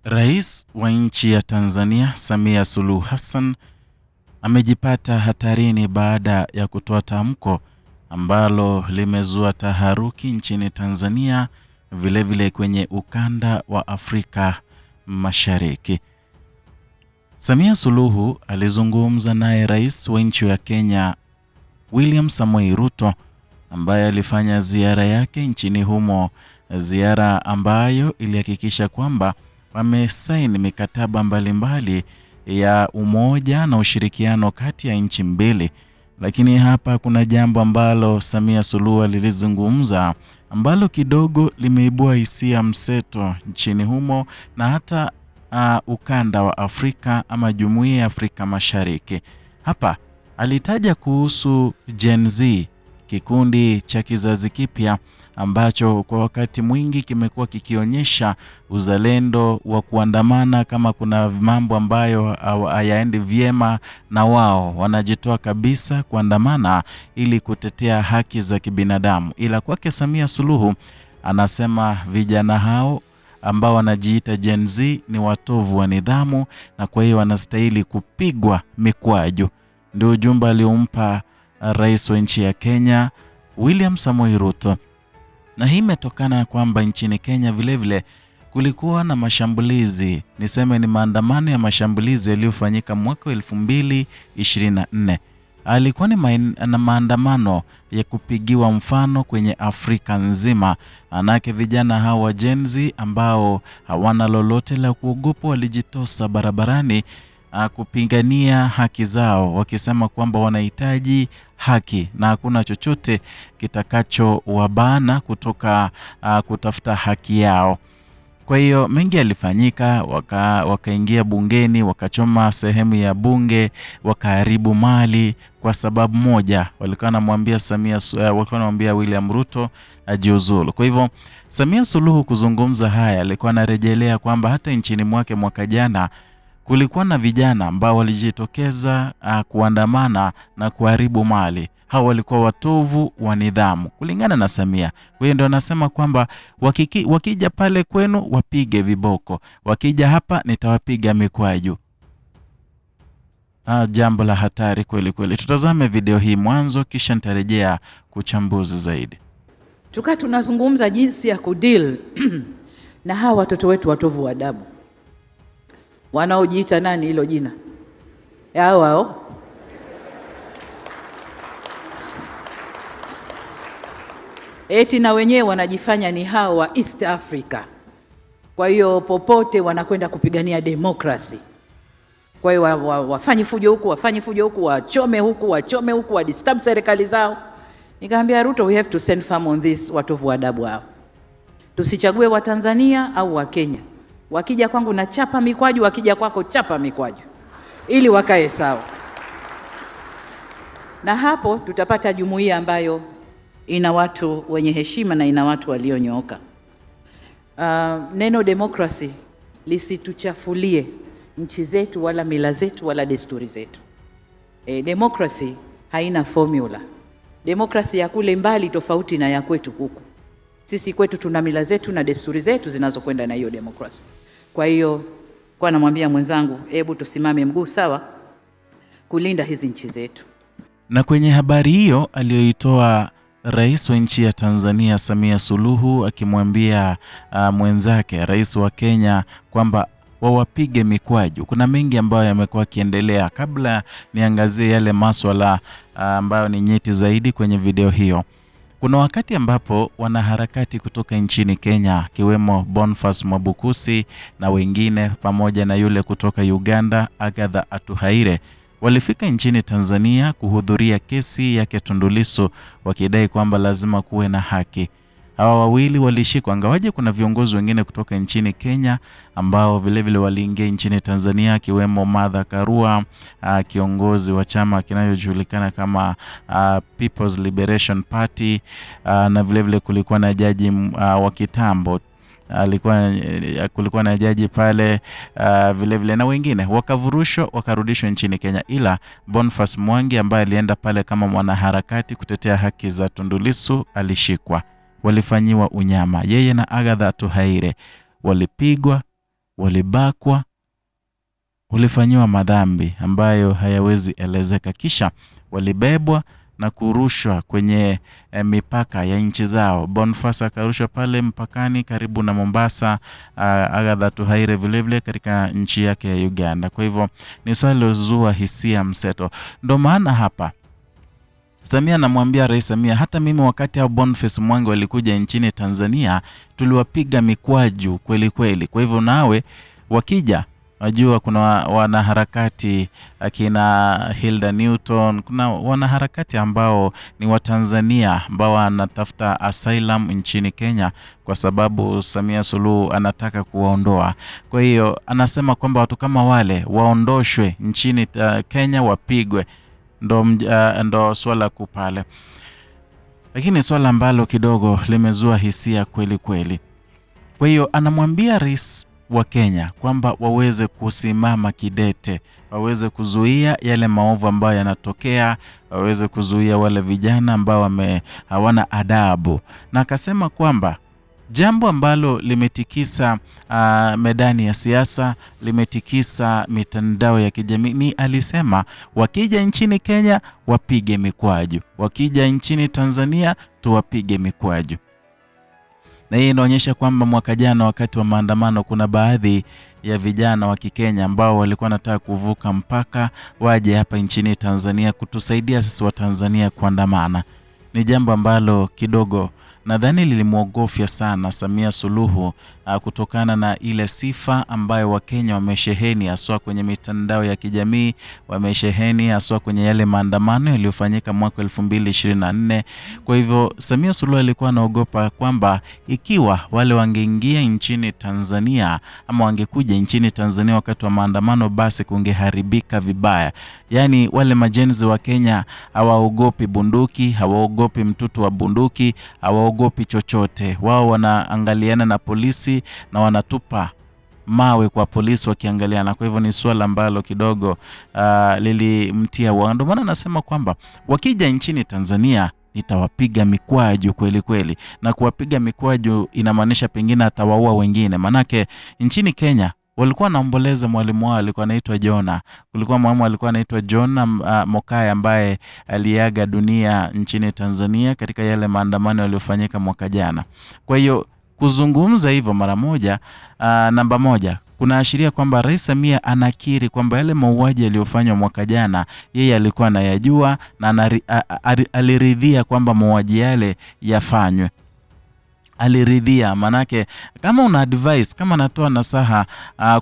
Rais wa nchi ya Tanzania Samia Suluhu Hassan amejipata hatarini baada ya kutoa tamko ambalo limezua taharuki nchini Tanzania, vilevile kwenye ukanda wa Afrika Mashariki. Samia Suluhu alizungumza naye rais wa nchi ya Kenya William Samoei Ruto ambaye alifanya ziara yake nchini humo, ziara ambayo ilihakikisha kwamba wamesaini mikataba mbalimbali ya umoja na ushirikiano kati ya nchi mbili. Lakini hapa kuna jambo ambalo Samia Suluhu alilizungumza ambalo kidogo limeibua hisia mseto nchini humo na hata ukanda wa Afrika ama Jumuiya ya Afrika Mashariki. Hapa alitaja kuhusu Gen Z, kikundi cha kizazi kipya ambacho kwa wakati mwingi kimekuwa kikionyesha uzalendo wa kuandamana kama kuna mambo ambayo hayaendi vyema, na wao wanajitoa kabisa kuandamana ili kutetea haki za kibinadamu. Ila kwake Samia Suluhu anasema vijana hao ambao wanajiita Gen Z ni watovu wa nidhamu na kwa hiyo wanastahili kupigwa mikwaju. Ndio ujumbe aliompa rais wa nchi ya Kenya William Samoei Ruto. Na hii imetokana kwamba nchini Kenya vilevile kulikuwa na mashambulizi, niseme ni maandamano ya mashambulizi yaliyofanyika mwaka 2024. Alikuwa ni maandamano ya kupigiwa mfano kwenye Afrika nzima. Anake vijana hawa Gen Z ambao hawana lolote la kuogopa walijitosa barabarani kupigania haki zao, wakisema kwamba wanahitaji haki na hakuna chochote kitakacho wabana kutoka kutafuta haki yao. Kwa hiyo mengi yalifanyika, wakaingia bungeni, wakachoma sehemu ya bunge, wakaharibu mali kwa sababu moja. Walikuwa wanamwambia William Ruto ajiuzulu. Kwa hivyo Samia Suluhu kuzungumza haya alikuwa anarejelea kwamba hata nchini mwake mwaka jana kulikuwa na vijana ambao walijitokeza kuandamana na kuharibu mali. Hao walikuwa watovu wa nidhamu kulingana na Samia. Kwa hiyo ndio anasema kwamba wakija pale kwenu wapige viboko, wakija hapa nitawapiga mikwaju. Jambo la hatari kweli kweli. Tutazame video hii mwanzo kisha nitarejea kuchambuzi zaidi. Tunazungumza jinsi ya kudeal na hawa watoto wetu watovu wa adabu wanaojiita nani hilo jina hao eti na wenyewe wanajifanya ni hao wa East Africa. Kwa hiyo popote wanakwenda kupigania demokrasi. Kwa hiyo wafanye fujo huku, wachome huku, wadisturb serikali zao. Nikamwambia Ruto, we have to send firm on this watovu adabu hao. Tusichague wa Tanzania au wa Kenya. Wakija kwangu na chapa mikwaju, wakija kwako chapa mikwaju, ili wakae sawa. Na hapo tutapata jumuiya ambayo ina watu wenye heshima na ina watu walionyooka. Neno demokrasi lisituchafulie nchi zetu wala mila zetu wala desturi zetu. Demokrasi haina formula. Demokrasi ya kule mbali tofauti na ya kwetu huku. Sisi kwetu tuna mila zetu na desturi zetu zinazokwenda na hiyo demokrasi. Kwa hiyo kwa namwambia mwenzangu, hebu tusimame mguu sawa kulinda hizi nchi zetu. Na kwenye habari hiyo aliyoitoa rais wa nchi ya Tanzania Samia Suluhu akimwambia mwenzake rais wa Kenya kwamba wawapige mikwaju, kuna mengi ambayo yamekuwa kiendelea. Kabla niangazie yale maswala ambayo ni nyeti zaidi kwenye video hiyo, kuna wakati ambapo wanaharakati kutoka nchini Kenya kiwemo Boniface Mwabukusi na wengine pamoja na yule kutoka Uganda Agatha Atuhaire walifika nchini Tanzania kuhudhuria kesi yake Tundu Lissu, wakidai kwamba lazima kuwe na haki. Hawa wawili walishikwa, ingawaje kuna viongozi wengine kutoka nchini Kenya ambao vilevile waliingia nchini Tanzania kiwemo Martha Karua, kiongozi wa chama kinachojulikana kama People's Liberation Party, na vilevile kulikuwa na jaji wa kitambo kulikuwa na jaji pale vilevile, na wengine wakavurushwa wakarudishwa nchini Kenya. Ila Boniface Mwangi ambaye alienda pale kama mwanaharakati kutetea haki za Tundu Lissu alishikwa. Walifanyiwa unyama, yeye na Agatha Atuhaire walipigwa walibakwa, walifanyiwa madhambi ambayo hayawezi elezeka, kisha walibebwa na kurushwa kwenye mipaka ya nchi zao. Boniface akarushwa pale mpakani karibu na Mombasa, Agatha Tuhaire vile katika nchi yake ya Uganda. Kwa hivyo ni swali lilozua hisia mseto. Ndio maana hapa Samia anamwambia Rais Samia, hata mimi wakati hao Boniface Mwangi walikuja nchini Tanzania tuliwapiga mikwaju kweli kweli. Kwa hivyo nawe wakija, najua kuna wanaharakati akina Hilda Newton, kuna wanaharakati ambao ni wa Tanzania ambao wanatafuta asylum nchini Kenya kwa sababu Samia Suluhu anataka kuwaondoa. Kwa hiyo anasema kwamba watu kama wale waondoshwe nchini Kenya, wapigwe. Ndo swala kuu pale. Lakini swala ambalo kidogo limezua hisia kweli kweli. Kwa hiyo anamwambia rais wa Kenya kwamba waweze kusimama kidete, waweze kuzuia yale maovu ambayo yanatokea, waweze kuzuia wale vijana ambao hawana adabu. Na akasema kwamba jambo ambalo limetikisa medani ya siasa, limetikisa mitandao ya kijamii, ni alisema wakija nchini Kenya wapige mikwaju, wakija nchini Tanzania tuwapige mikwaju. Na hii inaonyesha kwamba mwaka jana wakati wa maandamano kuna baadhi ya vijana wa Kikenya ambao walikuwa wanataka kuvuka mpaka waje hapa nchini Tanzania kutusaidia sisi wa Tanzania kuandamana. Ni jambo ambalo kidogo nadhani lilimwogofya sana Samia Suluhu kutokana na ile sifa ambayo Wakenya wamesheheni haswa kwenye mitandao ya kijamii, wamesheheni haswa kwenye yale maandamano yaliyofanyika mwaka 2024. Kwa hivyo Samia Suluhu alikuwa anaogopa kwamba ikiwa wale wangeingia nchini Tanzania ama wangekuja nchini Tanzania wakati wa maandamano, basi kungeharibika vibaya. Yaani wale majenzi wa Kenya hawaogopi bunduki, hawaogopi mtutu wa bunduki, hawaogopi chochote. Wao wanaangaliana na polisi na wanatupa mawe kwa polisi wakiangaliana. Kwa hivyo ni swala ambalo kidogo lilimtia wao. Ndio maana anasema kwamba wakija nchini Tanzania nitawapiga mikwaju kweli kweli. Na kuwapiga mikwaju inamaanisha pengine atawaua wengine. Manake nchini Kenya walikuwa naomboleza mwalimu wao alikuwa anaitwa Jona. Kulikuwa mwalimu alikuwa anaitwa Jona Mokai ambaye aliaga dunia nchini Tanzania katika yale maandamano yaliyofanyika mwaka jana. Kwa hiyo kuzungumza hivyo mara moja, namba moja, kunaashiria kwamba Rais Samia anakiri kwamba yale mauaji yaliyofanywa mwaka jana yeye alikuwa anayajua na aliridhia kwamba mauaji yale yafanywe. Aliridhia. Manake kama una advice, kama natoa nasaha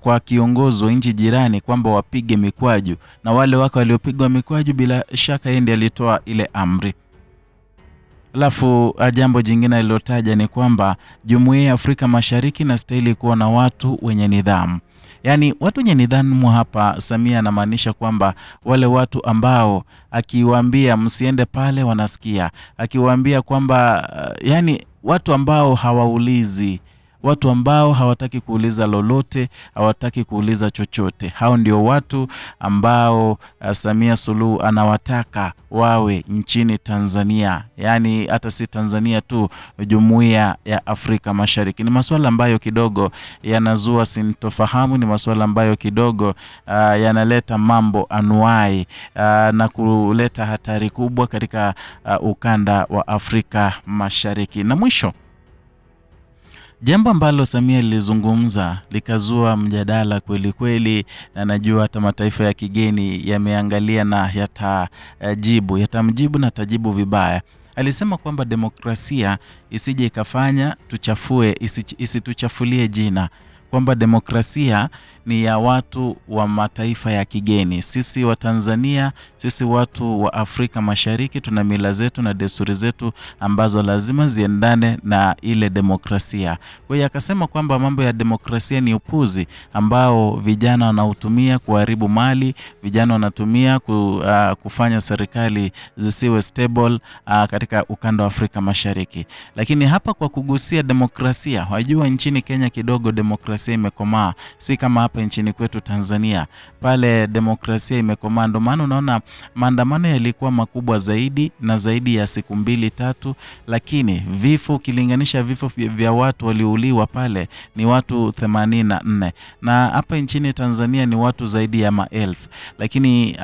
kwa kiongozi wa nchi jirani kwamba wapige mikwaju, na wale wako waliopigwa mikwaju bila shaka yeye ndiye alitoa ile amri. Alafu jambo jingine alilotaja ni kwamba Jumuiya ya Afrika Mashariki inastahili kuwa na watu wenye nidhamu. Yaani watu wenye nidhamu hapa Samia anamaanisha kwamba wale watu ambao akiwaambia msiende pale wanasikia, akiwaambia kwamba yani watu ambao hawaulizi, watu ambao hawataki kuuliza lolote, hawataki kuuliza chochote. Hao ndio watu ambao Samia Suluhu anawataka wawe nchini Tanzania. Yaani hata si Tanzania tu, Jumuiya ya Afrika Mashariki. Ni masuala ambayo kidogo yanazua sintofahamu, ni masuala ambayo kidogo yanaleta mambo anuai na kuleta hatari kubwa katika ukanda wa Afrika Mashariki. Na mwisho, jambo ambalo Samia lilizungumza likazua mjadala kweli kweli, na najua hata mataifa ya kigeni yameangalia na yatamjibu na tajibu vibaya. Alisema kwamba demokrasia isije ikafanya tuchafue, isituchafulie jina, kwamba demokrasia ni ya watu wa mataifa ya kigeni. Sisi wa Tanzania, sisi watu wa Afrika Mashariki tuna mila zetu na desturi zetu ambazo lazima ziendane na ile demokrasia. Kwa hiyo akasema kwamba mambo ya demokrasia ni upuzi ambao vijana wanautumia kuharibu mali, vijana wanatumia kufanya serikali zisiwe stable katika ukanda wa Afrika Mashariki. Lakini hapa kwa kugusia demokrasia, wajua nchini Kenya kidogo demokrasia demokrasia imekomaa, si kama hapa nchini kwetu Tanzania. Pale demokrasia imekomaa, ndio maana unaona maandamano yalikuwa makubwa zaidi na zaidi ya siku 2-3, lakini vifo, ukilinganisha vifo vya watu waliouliwa pale ni watu 84, na hapa nchini Tanzania ni watu zaidi ya maelfu. Lakini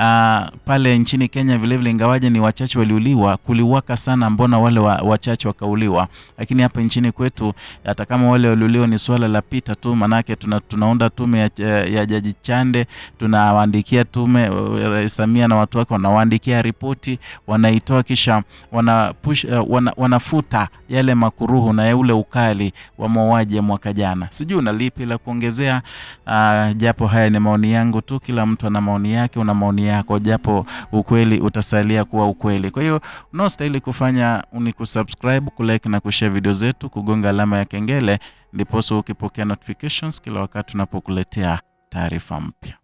pale nchini Kenya vilevile, ingawaje ni wachache waliuliwa, kuliwaka sana, mbona wale wachache wakauliwa? Lakini hapa nchini kwetu hata kama wale waliuliwa ni swala la pita tu, manake tunaunda tume ya Jaji Chande, tunawaandikia tume Rais Samia na watu wake wanawaandikia ripoti, wanaitoa, kisha wanafuta yale makuruhu na ule ukali wa mauaji ya mwaka jana. Sijui unalipi la kuongezea, japo haya ni maoni yangu tu, kila mtu ana maoni yake, una maoni yako, japo ukweli utasalia kuwa ukweli. Kwa hiyo unaostahili kufanya ni kusubscribe, kulike na kushare video zetu, kugonga alama ya kengele, ndipo ukipokea notifications kila wakati tunapokuletea taarifa mpya.